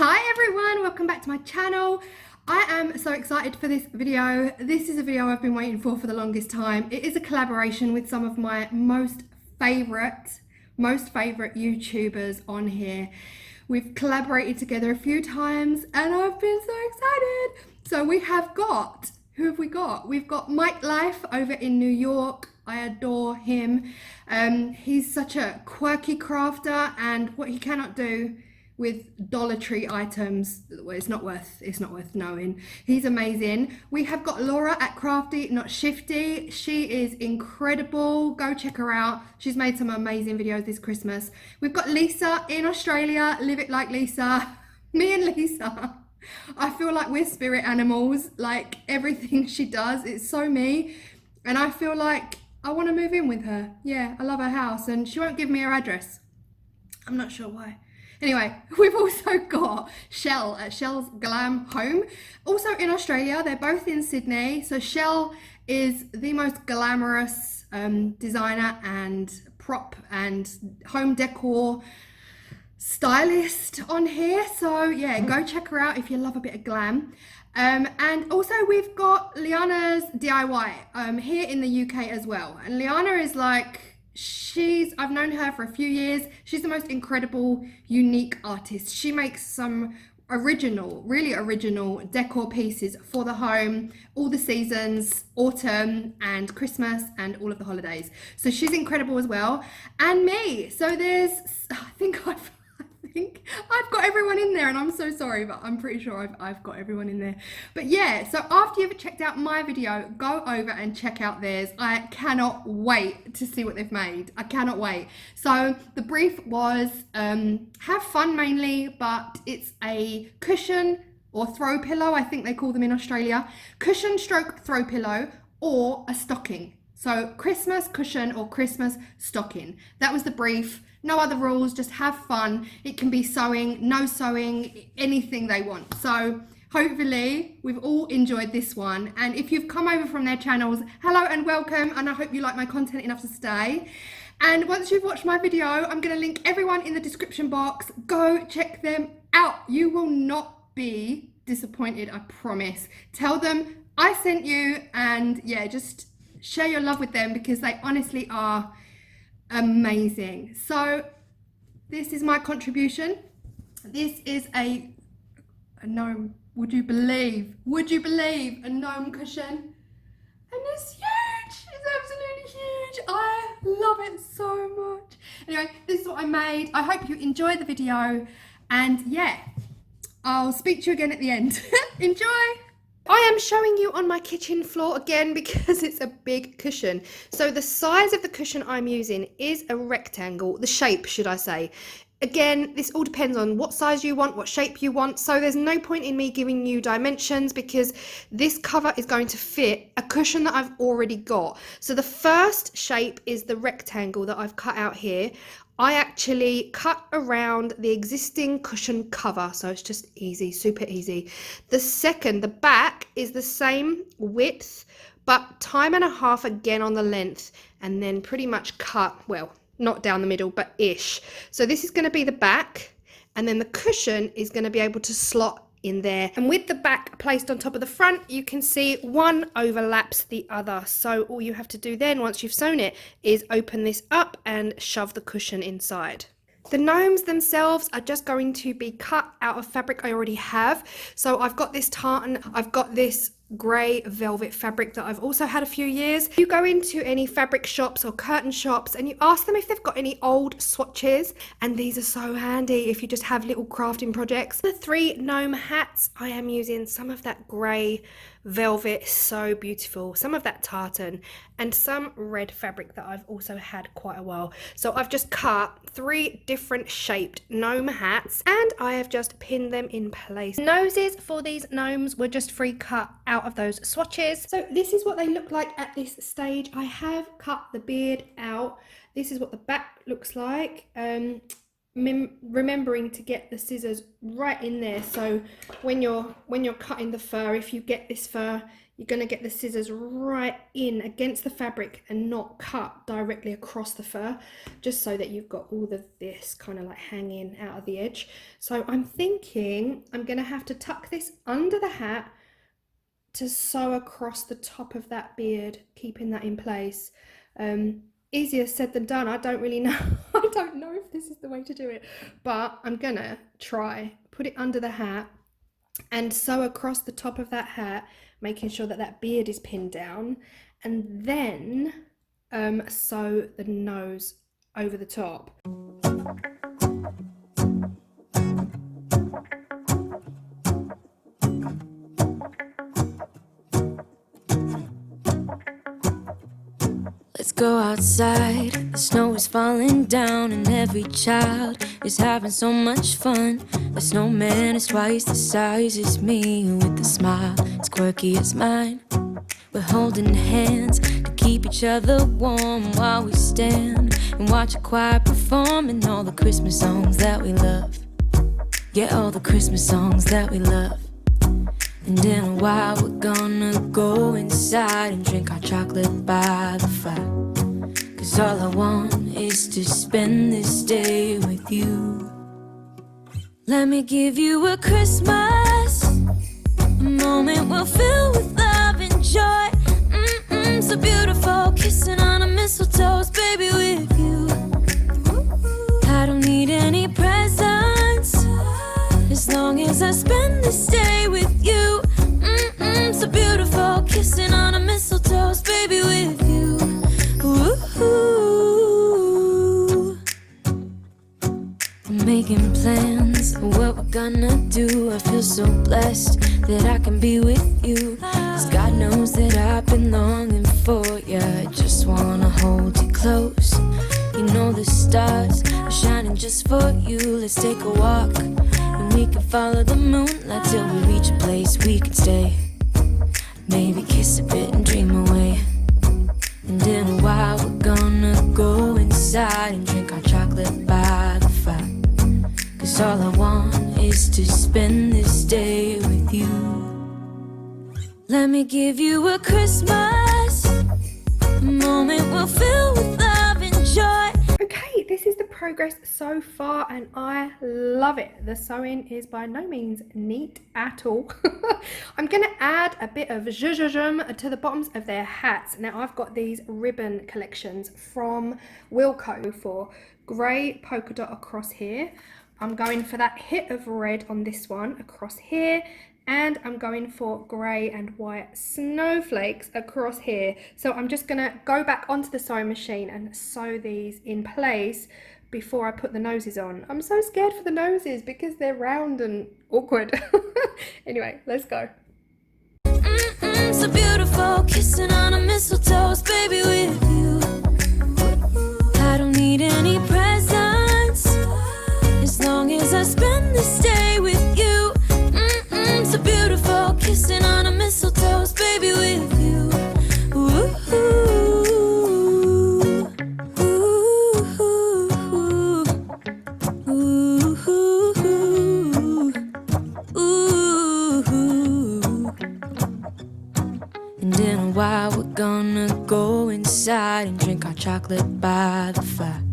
Hi everyone, welcome back to my channel. I am so excited for this video. This is a video I've been waiting for the longest time. It is a collaboration with some of my most favorite YouTubers on here. We've collaborated together a few times and I've been so excited. So we have got, who have we got? We've got Myke LYFE over in New York. I adore him. He's such a quirky crafter, and what he cannot do with Dollar Tree items, well, it's not worth knowing. He's amazing. We have got Laura at Crafty Not Shifty. She is incredible. Go check her out. She's made some amazing videos this Christmas. We've got Lisa in Australia, Live It Like Lisa. Me and Lisa, I feel like we're spirit animals. Like everything she does, it's so me. And I feel like I want to move in with her. Yeah, I love her house, and she won't give me her address. I'm not sure why. Anyway, we've also got Chelle at Chelle's Glam home. Also in Australia, they're both in Sydney. So Chelle is the most glamorous designer and prop and home decor stylist on here. So yeah, go check her out if you love a bit of glam. And also we've got Liyana's DIY here in the UK as well. And Liyana is like, I've known her for a few years. She's the most incredible, unique artist. She makes some really original decor pieces for the home, all the seasons, autumn and Christmas and all of the holidays. So she's incredible as well. And me. So I think I've got everyone in there, and I'm so sorry, but I'm pretty sure I've got everyone in there. But yeah, so after you've checked out my video, go over and check out theirs. I cannot wait to see what they've made. I cannot wait. So the brief was have fun mainly, but it's a cushion or throw pillow, I think they call them in Australia. Cushion stroke throw pillow or a stocking. So Christmas cushion or Christmas stocking. That was the brief. No other rules, just have fun. It can be sewing, no sewing, anything they want. So hopefully we've all enjoyed this one. And if you've come over from their channels, hello and welcome. And I hope you like my content enough to stay. And once you've watched my video, I'm gonna link everyone in the description box. Go check them out. You will not be disappointed, I promise. Tell them I sent you, and yeah, just share your love with them because they honestly are amazing. So this is my contribution. This is a gnome. Would you believe a gnome cushion? And it's huge. It's absolutely huge. I love it so much. Anyway, this is what I made. I hope you enjoy the video, and yeah, I'll speak to you again at the end. Enjoy. I am showing you on my kitchen floor again because it's a big cushion. So the size of the cushion I'm using is a rectangle, the shape should I say. Again, this all depends on what size you want, what shape you want. So there's no point in me giving you dimensions because this cover is going to fit a cushion that I've already got. So the first shape is the rectangle that I've cut out here. I actually cut around the existing cushion cover, so it's just easy, super easy. The back is the same width, but time and a half again on the length, and then pretty much cut, well, not down the middle, but ish. So this is gonna be the back, and then the cushion is gonna be able to slot in there. And with the back placed on top of the front, you can see one overlaps the other. So all you have to do then, once you've sewn it, is open this up and shove the cushion inside. The gnomes themselves are just going to be cut out of fabric I already have. So I've got this tartan, I've got this grey velvet fabric that I've also had a few years. You go into any fabric shops or curtain shops and you ask them if they've got any old swatches, and these are so handy if you just have little crafting projects. The 3 gnome hats, I am using some of that grey velvet, so beautiful, some of that tartan, and some red fabric that I've also had quite a while. So I've just cut 3 different shaped gnome hats and I have just pinned them in place. Noses for these gnomes were just free cut out of those swatches. So this is what they look like at this stage. I have cut the beard out. This is what the back looks like. Remembering to get the scissors right in there, so when you're cutting the fur, if you get this fur, you're going to get the scissors right in against the fabric and not cut directly across the fur, just so that you've got all of this kind of like hanging out of the edge. So I'm thinking I'm going to have to tuck this under the hat to sew across the top of that beard, keeping that in place. Easier said than done. I don't really know. I don't know if this is the way to do it, but I'm gonna try. Put it under the hat and sew across the top of that hat, making sure that that beard is pinned down, and then sew the nose over the top. Let's go outside, the snow is falling down and every child is having so much fun. The snowman is twice the size as me, with a smile as quirky as mine. We're holding hands to keep each other warm while we stand and watch a choir performing all the Christmas songs that we love. Yeah, all the Christmas songs that we love. And in a while we're gonna go inside and drink our chocolate by the fire. 'Cause all I want is to spend this day with you. Let me give you a Christmas, a moment we'll fill with love and joy. So beautiful, kissing on a mistletoe, baby, with you. I don't need any presents, as long as I spend this day with you. So beautiful, kissing on a mistletoe, baby, with you. Ooh. I'm making plans of what we're gonna do. I feel so blessed that I can be with you. 'Cause God knows that I've been longing for you. I just wanna hold you close. You know the stars are shining just for you. Let's take a walk and we can follow the moonlight till we reach a place we can stay. Maybe kiss a bit and dream away. And in a while we're gonna go inside and drink our chocolate by the fire. 'Cause all I want is to spend this day with you. Let me give you a Christmas, a moment we'll fill with love and joy. Okay, this is the progress so far and I love it. The sewing is by no means neat at all. I'm going to add a bit of zhuzhuzhum to the bottoms of their hats. Now I've got these ribbon collections from Wilko for grey polka dot across here. I'm going for that hit of red on this one across here, and I'm going for grey and white snowflakes across here. So I'm just going to go back onto the sewing machine and sew these in place before I put the noses on. I'm so scared for the noses because they're round and awkward. Anyway, let's go. So beautiful, kissing on a mistletoe, baby, with you. I don't need any presents, as long as I spend this day with you. So beautiful, kissing on a mistletoe, baby, with you. Ooh, ooh, ooh, ooh, ooh. And in a while we're gonna go inside and drink our chocolate by the fire.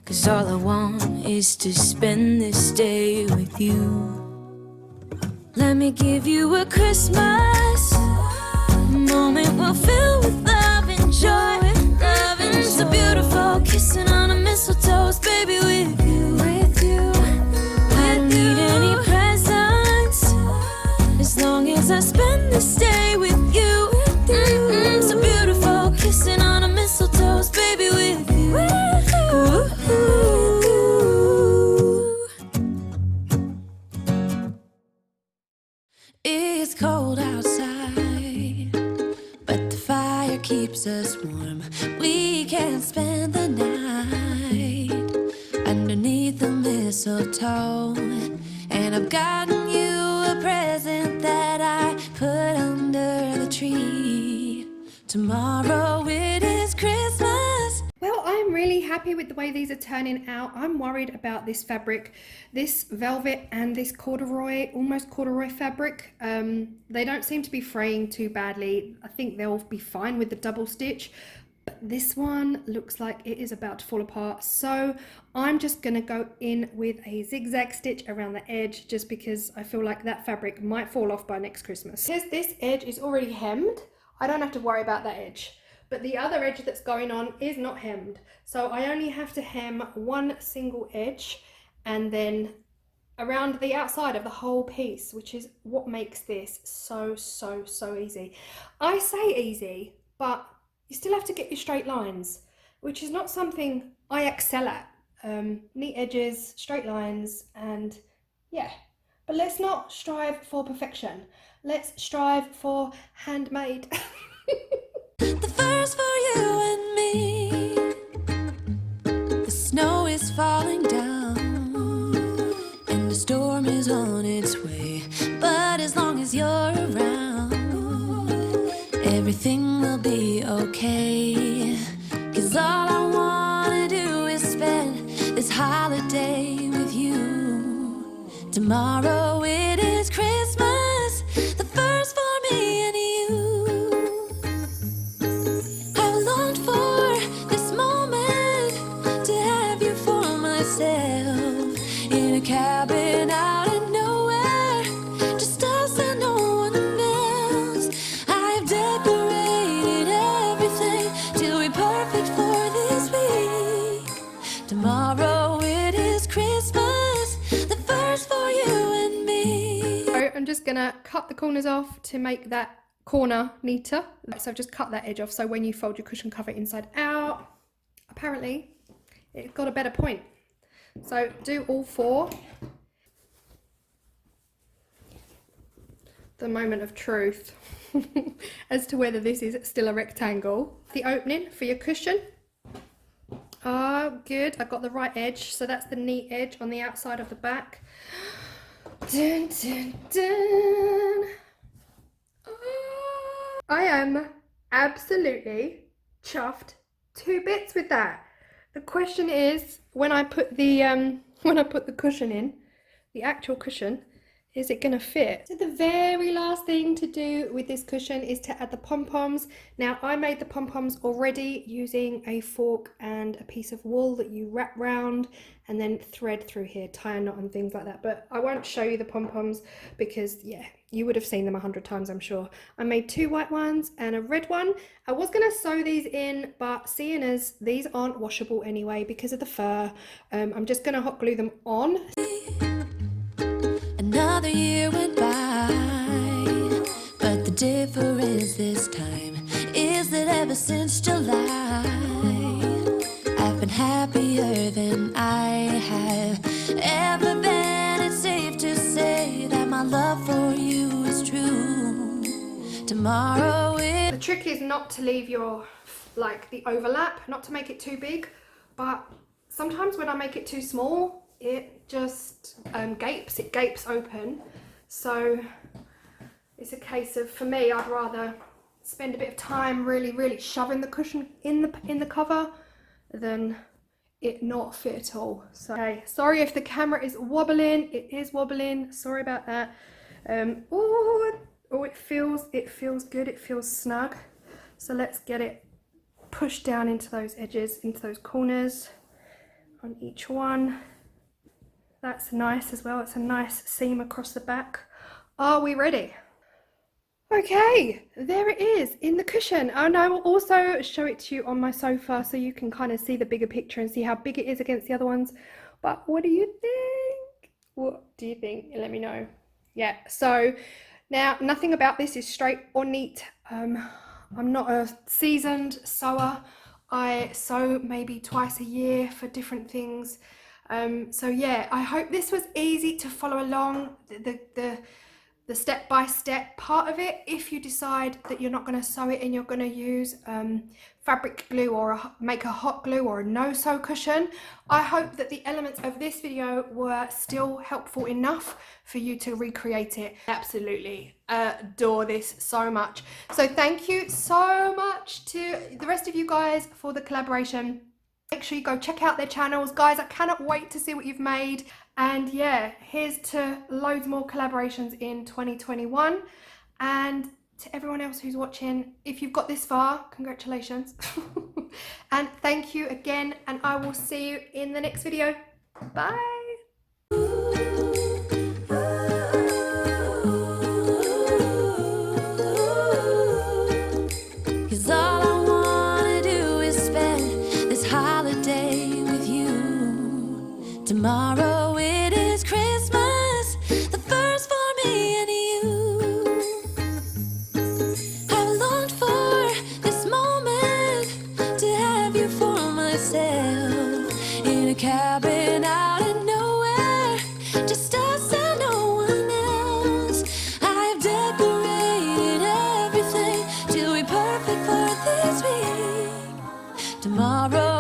'Cause all I want is to spend this day with you. Let me give you a Christmas, a moment we'll fill with love and joy. Love and so beautiful, kissing on a mistletoe, baby, with you. I don't need any presents, as long as I spend this day with you. So beautiful, kissing on a mistletoe, baby, with you. Ooh. It's cold outside, but the fire keeps us warm. We can spend the night underneath the mistletoe. And I've gotten you a present that I put under the tree. Tomorrow it is Christmas. Well, I'm I'm really happy with the way these are turning out. I'm worried about this fabric, this velvet and this corduroy, almost corduroy fabric. They don't seem to be fraying too badly. I think they'll be fine with the double stitch, but this one looks like it is about to fall apart. So I'm just gonna go in with a zigzag stitch around the edge, just because I feel like that fabric might fall off by next Christmas. Because this edge is already hemmed, I don't have to worry about that edge. But the other edge that's going on is not hemmed. So I only have to hem one single edge and then around the outside of the whole piece, which is what makes this so easy. I say easy, but you still have to get your straight lines, which is not something I excel at. Neat edges, straight lines, and yeah. But let's not strive for perfection. Let's strive for handmade. The first for you and me. The snow is falling down and the storm is on its way. But as long as you're around, everything will be okay. 'Cause all I wanna do is spend this holiday with you. Tomorrow it is Christmas, the first for me and you. Cabin out of nowhere, just us and no one else. I've decorated everything till we're perfect for this week. Tomorrow it is Christmas, the first for you and me. So I'm just gonna cut the corners off to make that corner neater. So I've just cut that edge off, so when you fold your cushion cover inside out, apparently it got a better point. So do all four. The moment of truth as to whether this is still a rectangle. The opening for your cushion. Oh, good. I got the right edge. So that's the neat edge on the outside of the back. Dun, dun, dun. Oh, I am absolutely chuffed to bits with that. The question is, when I put the cushion in, the actual cushion, is it gonna fit? So the very last thing to do with this cushion is to add the pom-poms. Now I made the pom-poms already using a fork and a piece of wool that you wrap round and then thread through here, tie a knot and things like that. But I won't show you the pom-poms because yeah, you would have seen them 100 times, I'm sure. I made 2 white ones and a red one. I was gonna sew these in, but seeing as these aren't washable anyway because of the fur, I'm just gonna hot glue them on. Another year went by, but the difference this time is that ever since July, I've been happier than I have ever been. It's safe to say that my love for you is true. Tomorrow The trick is not to leave your, like, the overlap, not to make it too big, but sometimes when I make it too small, it just gapes open. So it's a case of, for me, I'd rather spend a bit of time really shoving the cushion in the cover than it not fit at all. So okay, sorry if the camera is wobbling. It is wobbling, sorry about that. Oh, it feels good, it feels snug. So let's get it pushed down into those edges, into those corners on each one. That's nice as well. It's a nice seam across the back. Are we ready? Okay, there it is in the cushion. And I will also show it to you on my sofa so you can kind of see the bigger picture and see how big it is against the other ones. But what do you think? What do you think? Let me know. Yeah, so now nothing about this is straight or neat. I'm not a seasoned sewer. I sew maybe twice a year for different things. So yeah, I hope this was easy to follow along, the step-by-step part of it. If you decide that you're not going to sew it and you're going to use fabric glue or make a hot glue or a no-sew cushion, I hope that the elements of this video were still helpful enough for you to recreate it. Absolutely adore this so much. So thank you so much to the rest of you guys for the collaboration. Make sure you go check out their channels. Guys, I cannot wait to see what you've made. And yeah, here's to loads more collaborations in 2021. And to everyone else who's watching, if you've got this far, congratulations. And thank you again, and I will see you in the next video. Bye. 'Cause all I wanna do is spend this holiday with you. Tomorrow it is Christmas, the first for me and you. I've longed for this moment to have you for myself in a cabin out of nowhere, just us and no one else. I've decorated everything till we're perfect for this week. Tomorrow